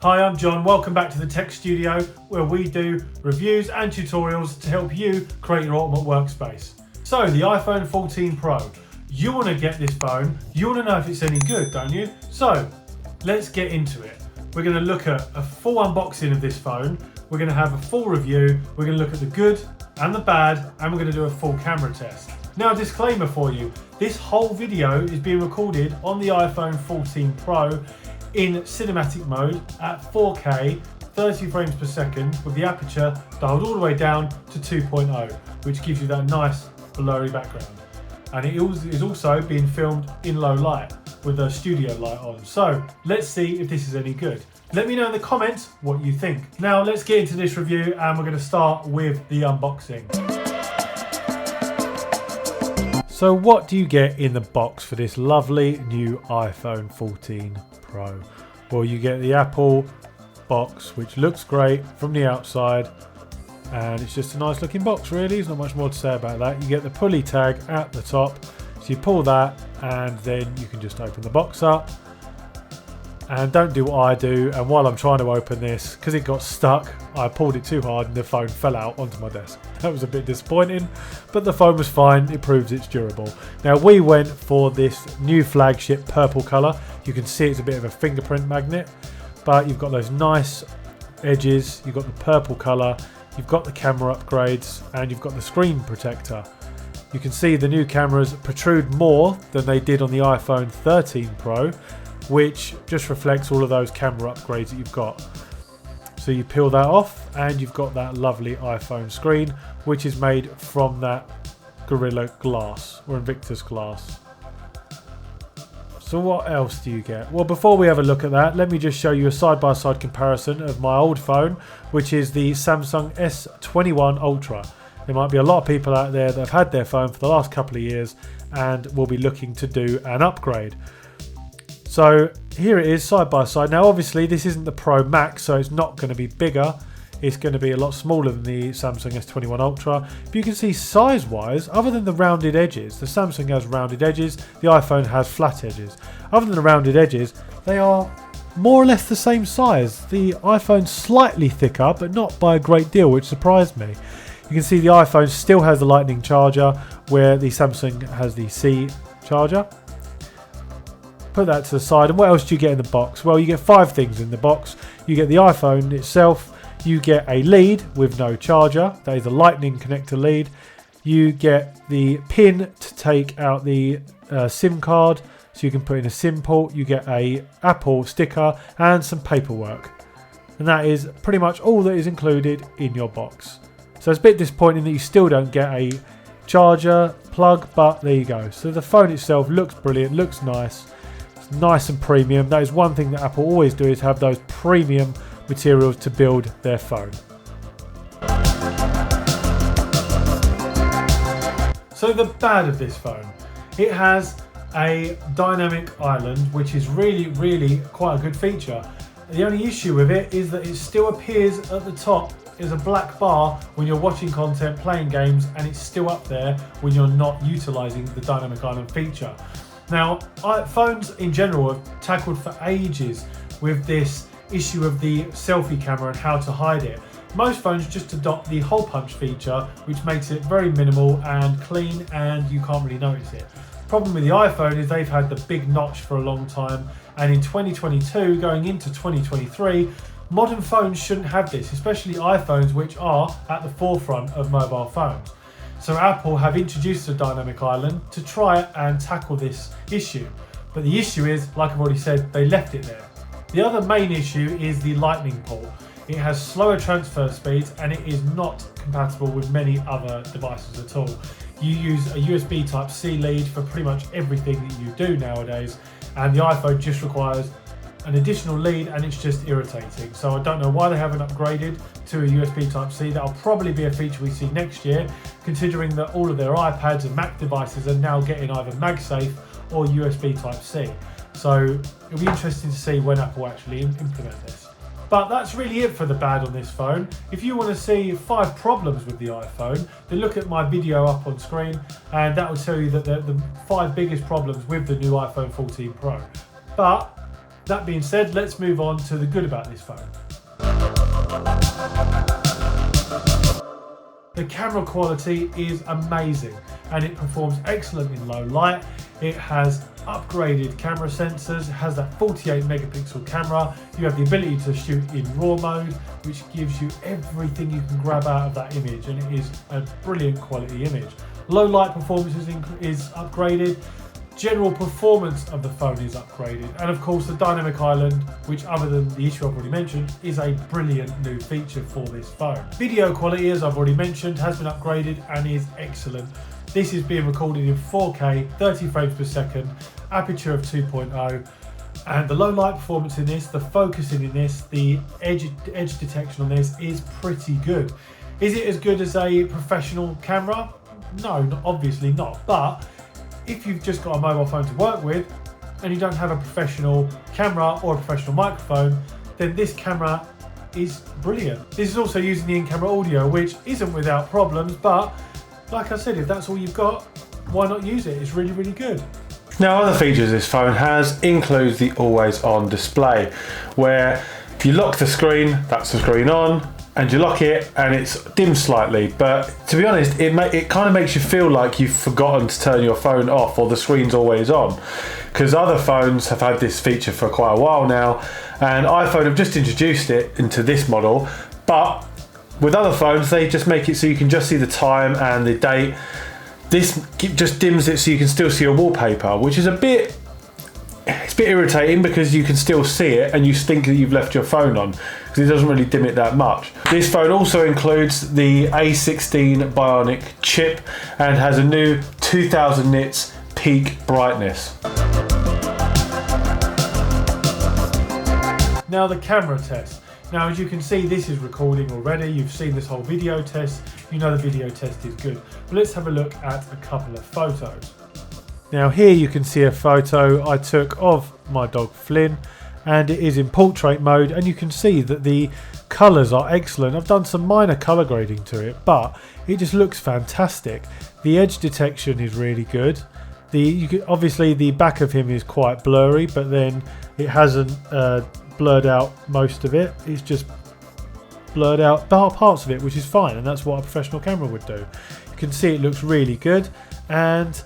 Hi, I'm John. Welcome back to the Tech Studio, where we do reviews and tutorials to help you create your ultimate workspace. So, the iPhone 14 Pro. You want to get this phone, you want to know if it's any good, don't you? So, let's get into it. We're going to look at a full unboxing of this phone, we're going to have a full review, we're going to look at the good and the bad, and we're going to do a full camera test. Now, a disclaimer for you, this whole video is being recorded on the iPhone 14 Pro in cinematic mode at 4K 30 frames per second with the aperture dialed all the way down to 2.0, which gives you that nice blurry background. And it is also being filmed in low light with a studio light on. So let's see if this is any good. Let me know in the comments what you think. Now let's get into this review, and we're going to start with the unboxing. So what do you get in the box for this lovely new iPhone 14 Pro? Well, you get the Apple box, which looks great from the outside, and it's just a nice looking box really. There's not much more to say about that. You get the pulley tag at the top, so you pull that and then you can just open the box up. And don't do what I do, and while I'm trying to open this, because it got stuck, I pulled it too hard and the phone fell out onto my desk. That was a bit disappointing, but the phone was fine. It proves it's durable. Now, we went for this new flagship purple colour. You can see it's a bit of a fingerprint magnet, but you've got those nice edges, you've got the purple colour, you've got the camera upgrades, and you've got the screen protector. You can see the new cameras protrude more than they did on the iPhone 13 Pro, which just reflects all of those camera upgrades that you've got. So you peel that off and you've got that lovely iPhone screen, which is made from that Gorilla Glass or Invictus Glass. So what else do you get? Well, before we have a look at that, let me just show you a side-by-side comparison of my old phone, which is the Samsung S21 Ultra. There might be a lot of people out there that have had their phone for the last couple of years and will be looking to do an upgrade. So here it is side by side. Now obviously this isn't the Pro Max, so it's not going to be bigger. It's going to be a lot smaller than the Samsung S21 Ultra. But you can see size wise, other than the rounded edges, the Samsung has rounded edges, the iPhone has flat edges. Other than the rounded edges, they are more or less the same size. The iPhone's slightly thicker, but not by a great deal, which surprised me. You can see the iPhone still has the Lightning charger, where the Samsung has the C charger. Put that to the side, and what else do you get in the box? Well, you get 5 things in the box. You get the iPhone itself, you get a lead with no charger, that is a Lightning connector lead. You get the pin to take out the SIM card, so you can put in a SIM port. You get a Apple sticker and some paperwork, and that is pretty much all that is included in your box. So it's a bit disappointing that you still don't get a charger plug, but there you go. So the phone itself looks brilliant, looks nice. Nice and premium. That is one thing that Apple always do, is have those premium materials to build their phone. So the bad of this phone, it has a dynamic island, which is really quite a good feature. The only issue with it is that it still appears at the top as a black bar when you're watching content, playing games, and it's still up there when you're not utilizing the dynamic island feature. Now, phones in general have tackled for ages with this issue of the selfie camera and how to hide it. Most phones just adopt the hole punch feature, which makes it very minimal and clean, and you can't really notice it. The problem with the iPhone is they've had the big notch for a long time, and in 2022 going into 2023, modern phones shouldn't have this, especially iPhones, which are at the forefront of mobile phones. So Apple have introduced a dynamic island to try and tackle this issue. But the issue is, like I've already said, they left it there. The other main issue is the Lightning port. It has slower transfer speeds and it is not compatible with many other devices at all. You use a USB Type-C lead for pretty much everything that you do nowadays, and the iPhone just requires an additional lead, and it's just irritating. So I don't know why they haven't upgraded to a USB Type-C. That'll probably be a feature we see next year, considering that all of their iPads and Mac devices are now getting either MagSafe or USB Type-C. So it'll be interesting to see when Apple actually implement this. But that's really it for the bad on this phone. If you want to see 5 problems with the iPhone, then look at my video up on screen, and that will tell you that the 5 biggest problems with the new iPhone 14 Pro. But That being said, let's move on to the good about this phone. The camera quality is amazing and it performs excellent in low light. It has upgraded camera sensors, it has that 48 megapixel camera. You have the ability to shoot in RAW mode, which gives you everything you can grab out of that image, and it is a brilliant quality image. Low light performance is upgraded. General performance of the phone is upgraded, and of course the dynamic island, which other than the issue I've already mentioned, is a brilliant new feature for this phone. Video quality, as I've already mentioned, has been upgraded and is excellent. This is being recorded in 4K 30 frames per second, aperture of 2.0, and the low light performance in this, the focusing in this, the edge detection on this is pretty good. Is it as good as a professional camera? No, obviously not, but if you've just got a mobile phone to work with and you don't have a professional camera or a professional microphone, then this camera is brilliant. This is also using the in-camera audio, which isn't without problems, but like I said, if that's all you've got, why not use it? It's really, really good. Now, other features this phone has includes the always on display, where if you lock the screen, that's the screen on, and you lock it and it's dimmed slightly, but to be honest, it kind of makes you feel like you've forgotten to turn your phone off or the screen's always on, because other phones have had this feature for quite a while now, and iPhone have just introduced it into this model, but with other phones they just make it so you can just see the time and the date. This just dims it so you can still see your wallpaper, which is a bit irritating because you can still see it and you think that you've left your phone on because it doesn't really dim it that much. This phone also includes the A16 Bionic chip and has a new 2000 nits peak brightness. Now the camera test. Now, as you can see, this is recording already. You've seen this whole video test. You know the video test is good. But let's have a look at a couple of photos. Now here you can see a photo I took of my dog Flynn, and it is in portrait mode, and you can see that the colours are excellent. I've done some minor colour grading to it, but it just looks fantastic. The edge detection is really good. Obviously the back of him is quite blurry, but then it hasn't blurred out most of it. It's just blurred out parts of it, which is fine, and that's what a professional camera would do. You can see it looks really good, and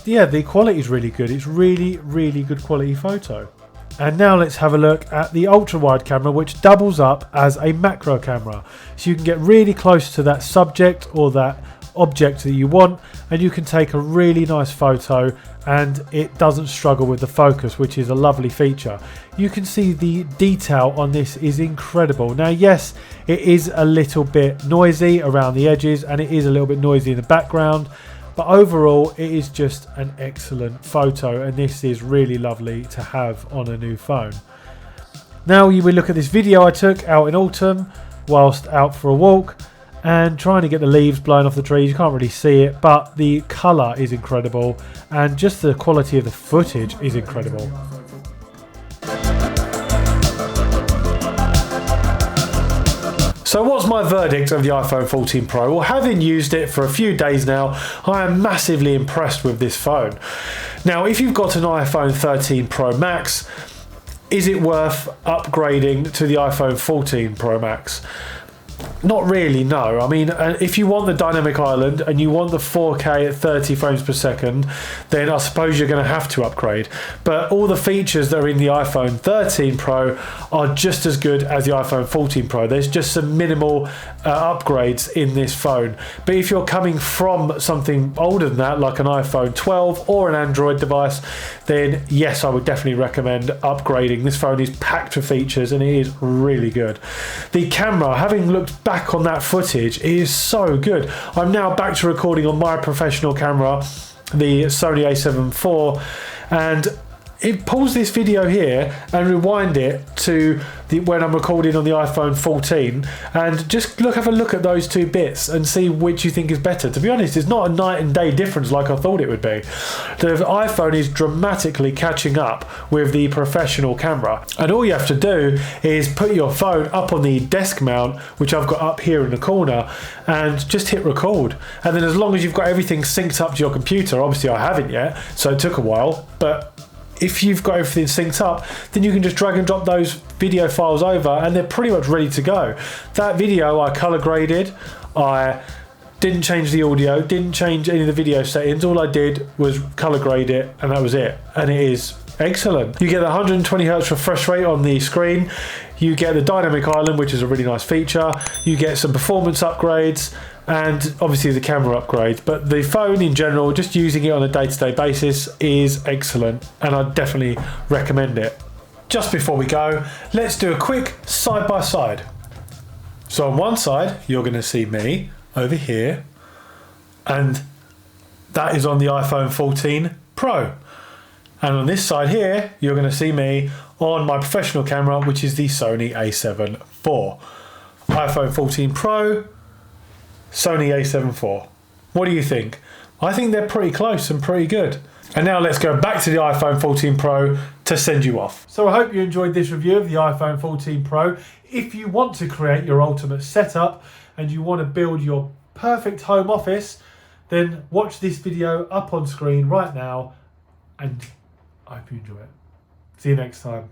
yeah, the quality is really good. It's really, really good quality photo. And now let's have a look at the ultra wide camera, which doubles up as a macro camera. So you can get really close to that subject or that object that you want, and you can take a really nice photo and it doesn't struggle with the focus, which is a lovely feature. You can see the detail on this is incredible. Now yes, it is a little bit noisy around the edges and it is a little bit noisy in the background, but overall it is just an excellent photo, and this is really lovely to have on a new phone. Now we look at this video I took out in autumn whilst out for a walk and trying to get the leaves blowing off the trees. You can't really see it, but the colour is incredible and just the quality of the footage is incredible. So what's my verdict of the iPhone 14 Pro? Well, having used it for a few days now, I am massively impressed with this phone. Now, if you've got an iPhone 13 Pro Max, is it worth upgrading to the iPhone 14 Pro Max? Not really, no. I mean, if you want the dynamic island and you want the 4K at 30 frames per second, then I suppose you're going to have to upgrade. But all the features that are in the iPhone 13 Pro are just as good as the iPhone 14 Pro. There's just some minimal upgrades in this phone. But if you're coming from something older than that, like an iPhone 12 or an Android device, then yes, I would definitely recommend upgrading. This phone is packed with features and it is really good. The camera, having looked back on that footage, is so good. I'm now back to recording on my professional camera, the Sony A7 IV, and it pulls this video here and rewind it to when I'm recording on the iPhone 14, and just have a look at those two bits and see which you think is better. To be honest, it's not a night and day difference like I thought it would be. The iPhone is dramatically catching up with the professional camera, and all you have to do is put your phone up on the desk mount, which I've got up here in the corner, and just hit record. And then as long as you've got everything synced up to your computer, obviously I haven't yet, so it took a while, but if you've got everything synced up, then you can just drag and drop those video files over and they're pretty much ready to go. That video I color graded, I didn't change the audio, didn't change any of the video settings. All I did was color grade it and that was it. And it is excellent. You get the 120 Hz refresh rate on the screen. You get the dynamic island, which is a really nice feature. You get some performance upgrades and obviously the camera upgrades. But the phone in general, just using it on a day-to-day basis is excellent. And I definitely recommend it. Just before we go, let's do a quick side-by-side. So on one side, you're going to see me over here, and that is on the iPhone 14 Pro. And on this side here, you're going to see me on my professional camera, which is the Sony a7 IV. iPhone 14 Pro, Sony a7 IV. What do you think? I think they're pretty close and pretty good. And now let's go back to the iPhone 14 Pro to send you off. So I hope you enjoyed this review of the iPhone 14 Pro. If you want to create your ultimate setup and you want to build your perfect home office, then watch this video up on screen right now and I hope you enjoy it. See you next time.